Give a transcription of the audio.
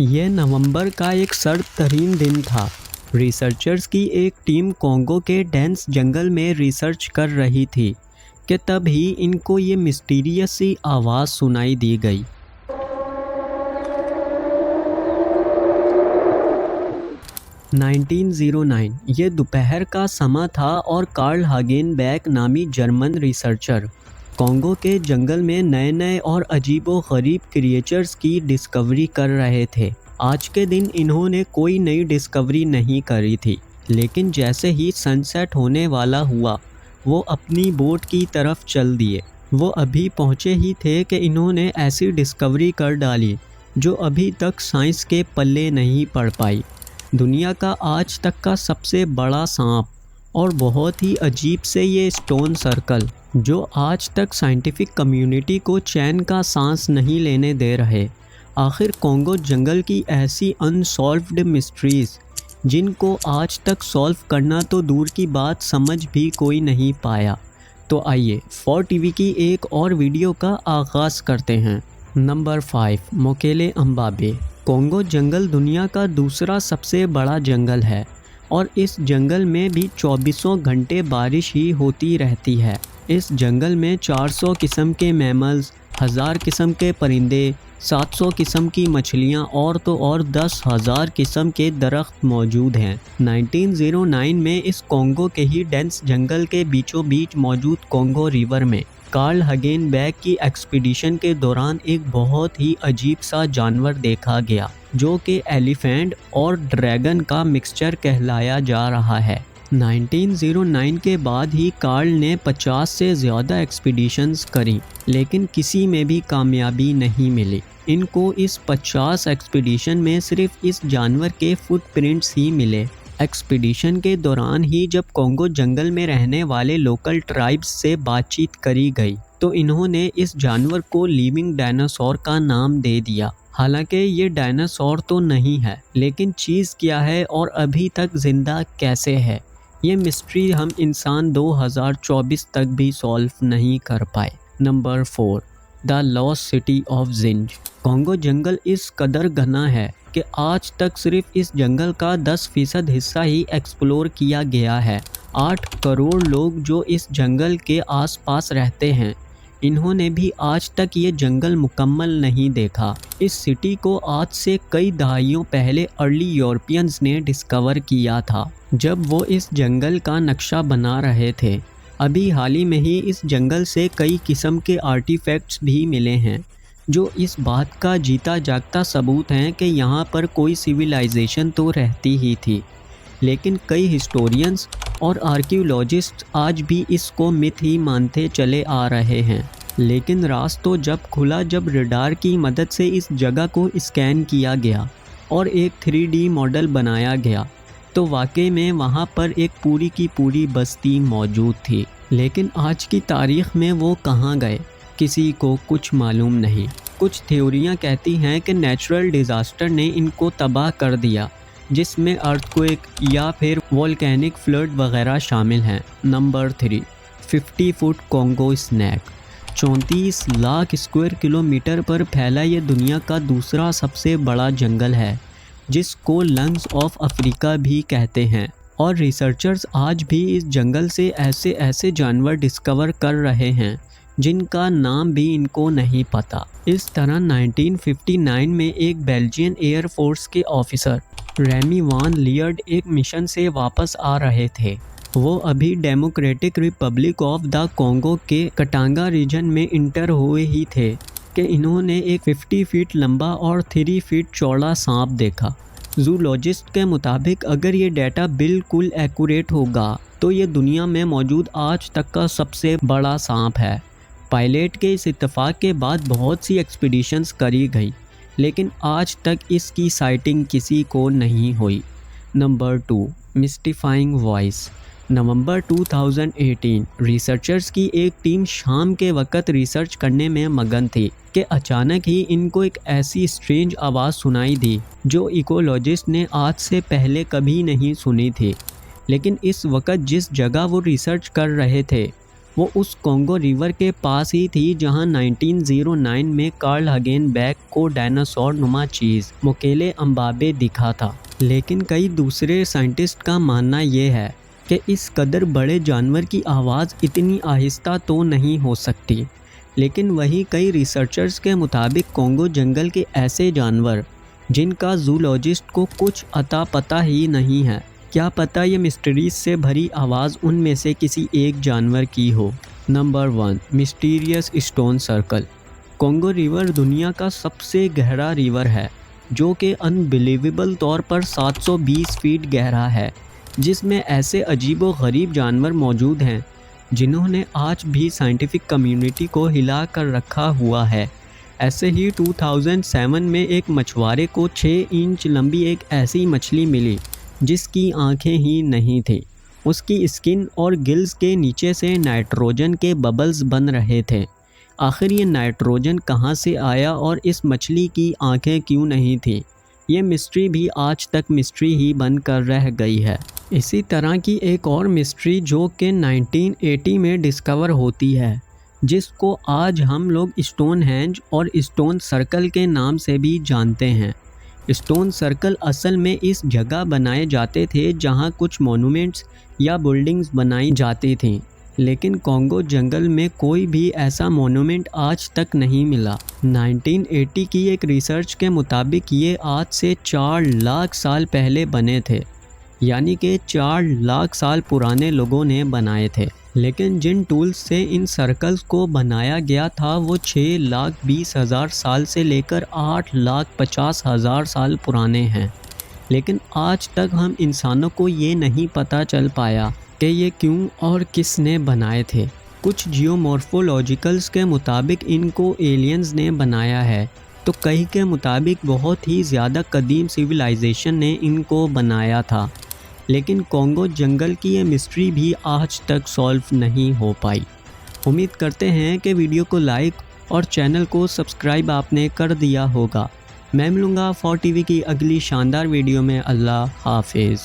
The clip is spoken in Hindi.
यह नवंबर का एक सर्द तरीन दिन था। रिसर्चर्स की एक टीम कॉन्गो के डेंस जंगल में रिसर्च कर रही थी कि तभी इनको ये मिस्टीरियस सी आवाज़ सुनाई दी गई। (1909) ये दोपहर का समय था और कार्ल हागेनबैक नामी जर्मन रिसर्चर कॉन्गो के जंगल में नए नए और अजीबो-गरीब क्रिएचर्स की डिस्कवरी कर रहे थे। आज के दिन इन्होंने कोई नई डिस्कवरी नहीं करी थी, लेकिन जैसे ही सनसेट होने वाला हुआ वो अपनी बोट की तरफ चल दिए। वो अभी पहुँचे ही थे कि इन्होंने ऐसी डिस्कवरी कर डाली जो अभी तक साइंस के पल्ले नहीं पड़ पाई। दुनिया का आज तक का सबसे बड़ा सांप और बहुत ही अजीब से ये स्टोन सर्कल जो आज तक साइंटिफिक कम्युनिटी को चैन का सांस नहीं लेने दे रहे। आखिर कॉन्गो जंगल की ऐसी अनसॉल्व्ड मिस्ट्रीज़ जिनको आज तक सॉल्व करना तो दूर की बात समझ भी कोई नहीं पाया। तो आइए 4 टीवी की एक और वीडियो का आगाज़ करते हैं। नंबर 5, मोकेले अम्बाबे। कॉन्गो जंगल दुनिया का दूसरा सबसे बड़ा जंगल है और इस जंगल में भी 24 घंटे बारिश ही होती रहती है। इस जंगल में 400 किस्म के मैमल्स, 1000 किस्म के परिंदे, 700 किस्म की मछलियाँ और तो और 10,000 किस्म के दरख्त मौजूद हैं। 1909 में इस कॉन्गो के ही डेंस जंगल के बीचों बीच मौजूद कॉन्गो रिवर में कार्ल हागेनबैक की एक्सपीडिशन के दौरान एक बहुत ही अजीब सा जानवर देखा गया जो कि एलिफेंट और ड्रैगन का मिक्सचर कहलाया जा रहा है। 1909 के बाद ही कार्ल ने 50 से ज़्यादा एक्सपीडिशंस करी, लेकिन किसी में भी कामयाबी नहीं मिली। इनको इस 50 एक्सपीडिशन में सिर्फ इस जानवर के फुटप्रिंट्स ही मिले। एक्सपीडिशन के दौरान ही जब कॉन्गो जंगल में रहने वाले लोकल ट्राइब्स से बातचीत करी गई तो इन्होंने इस जानवर को लिविंग डायनासोर का नाम दे दिया। हालांकि ये डायनासोर तो नहीं है, लेकिन चीज़ क्या है और अभी तक ज़िंदा कैसे है, ये मिस्ट्री हम इंसान 2024 तक भी सॉल्व नहीं कर पाए। Number 4, the lost city of Zinj. Congo जंगल इस कदर घना है कि आज तक सिर्फ इस जंगल का 10% हिस्सा ही एक्सप्लोर किया गया है। 8 करोड़ लोग जो इस जंगल के आसपास रहते हैं, इन्होंने भी आज तक ये जंगल मुकम्मल नहीं देखा। इस सिटी को आज से कई दहाइयों पहले अर्ली यूरोपियंस ने डिस्कवर किया था, जब वो इस जंगल का नक्शा बना रहे थे। अभी हाल ही में ही इस जंगल से कई किस्म के आर्टिफैक्ट्स भी मिले हैं जो इस बात का जीता जागता सबूत हैं कि यहाँ पर कोई सिविलाइजेशन तो रहती ही थी। लेकिन कई हिस्टोरियंस और आर्कियोलॉजिस्ट आज भी इसको मिथ ही मानते चले आ रहे हैं। लेकिन राज तो जब खुला जब रडार की मदद से इस जगह को स्कैन किया गया और एक 3D मॉडल बनाया गया तो वाकई में वहाँ पर एक पूरी की पूरी बस्ती मौजूद थी। लेकिन आज की तारीख़ में वो कहाँ गए, किसी को कुछ मालूम नहीं। कुछ थ्योरियाँ कहती हैं कि नेचुरल डिज़ास्टर ने इनको तबाह कर दिया, जिसमें अर्थक्वेक या फिर वोल्केनिक फ्लड वगैरह शामिल हैं। Number 3, 50 foot Congo snake. 34 lakh square kilometre पर फैला ये दुनिया का दूसरा सबसे बड़ा जंगल है, जिसको लंग्स ऑफ अफ्रीका भी कहते हैं। और रिसर्चर्स आज भी इस जंगल से ऐसे ऐसे जानवर डिस्कवर कर रहे हैं जिनका नाम भी इनको नहीं पता। इस तरह 1959 में एक बेल्जियन एयर फोर्स के ऑफिसर रेमी वान लियर्ड एक मिशन से वापस आ रहे थे। वो अभी democratic Republic of the Congo के कटांगा रीजन में इंटर हुए ही थे कि इन्होंने एक 50 फीट लंबा और 3 फीट चौड़ा सांप देखा। जूलॉजिस्ट के मुताबिक अगर ये डाटा बिल्कुल एक्यूरेट होगा तो ये दुनिया में मौजूद आज तक का सबसे बड़ा सांप है। पायलट के इस इत्तेफाक के बाद बहुत सी एक्सपीडिशंस करी गई, लेकिन आज तक इसकी साइटिंग किसी को नहीं हुई। Number 2, mystifying voice. November 2018 researchers की एक टीम शाम के वक्त रिसर्च करने में मगन थी कि अचानक ही इनको एक ऐसी स्ट्रेंज आवाज़ सुनाई दी जो इकोलॉजिस्ट ने आज से पहले कभी नहीं सुनी थी। लेकिन इस वक्त जिस जगह वो रिसर्च कर रहे थे वो उस कॉन्गो रिवर के पास ही थी जहां 1909 में कार्ल हगेनबैक को डायनासोर नुमा चीज़ मुकेले अम्बाबे दिखा था। लेकिन कई दूसरे साइंटिस्ट का मानना ये है कि इस कदर बड़े जानवर की आवाज़ इतनी आहिस्ता तो नहीं हो सकती। लेकिन वहीं कई रिसर्चर्स के मुताबिक कॉन्गो जंगल के ऐसे जानवर जिनका जूलॉजिस्ट को कुछ अता पता ही नहीं है, क्या पता ये मिस्ट्रीज से भरी आवाज़ उनमें से किसी एक जानवर की हो। Number 1, mysterious stone circle. Congo river दुनिया का सबसे गहरा रिवर है जो कि अनबिलीवेबल तौर पर 720 फीट गहरा है, जिसमें ऐसे अजीबो गरीब जानवर मौजूद हैं जिन्होंने आज भी साइंटिफिक कम्युनिटी को हिला कर रखा हुआ है। ऐसे ही 2007 में एक मछुआरे को 6 इंच लंबी एक ऐसी मछली मिली जिसकी आंखें ही नहीं थी। उसकी स्किन और गिल्स के नीचे से नाइट्रोजन के बबल्स बन रहे थे। आखिर ये नाइट्रोजन कहाँ से आया और इस मछली की आंखें क्यों नहीं थी, ये मिस्ट्री भी आज तक मिस्ट्री ही बनकर रह गई है। इसी तरह की एक और मिस्ट्री जो कि 1980 में डिस्कवर होती है, जिसको आज हम लोग स्टोनहेंज और स्टोन सर्कल के नाम से भी जानते हैं। स्टोन सर्कल असल में इस जगह बनाए जाते थे जहां कुछ मॉन्यूमेंट्स या बिल्डिंग्स बनाई जाती थीं, लेकिन कॉन्गो जंगल में कोई भी ऐसा मॉन्यूमेंट आज तक नहीं मिला। 1980 की एक रिसर्च के मुताबिक ये आज से 4 लाख साल पहले बने थे, यानी कि 4 लाख साल पुराने लोगों ने बनाए थे। लेकिन जिन टूल्स से इन सर्कल्स को बनाया गया था वो 6,20,000 साल से लेकर 8,50,000 साल पुराने हैं। लेकिन आज तक हम इंसानों को ये नहीं पता चल पाया कि ये क्यों और किसने बनाए थे। कुछ जियोमॉर्फोलॉजिकल्स के मुताबिक इनको एलियंस ने बनाया है, तो कई के मुताबिक बहुत ही ज़्यादा कदीम सिविलाइजेशन ने इनको बनाया था। लेकिन कॉन्गो जंगल की ये मिस्ट्री भी आज तक सॉल्व नहीं हो पाई। उम्मीद करते हैं कि वीडियो को लाइक और चैनल को सब्सक्राइब आपने कर दिया होगा। मैं मिलूँगा 4TV की अगली शानदार वीडियो में। अल्लाह हाफिज़।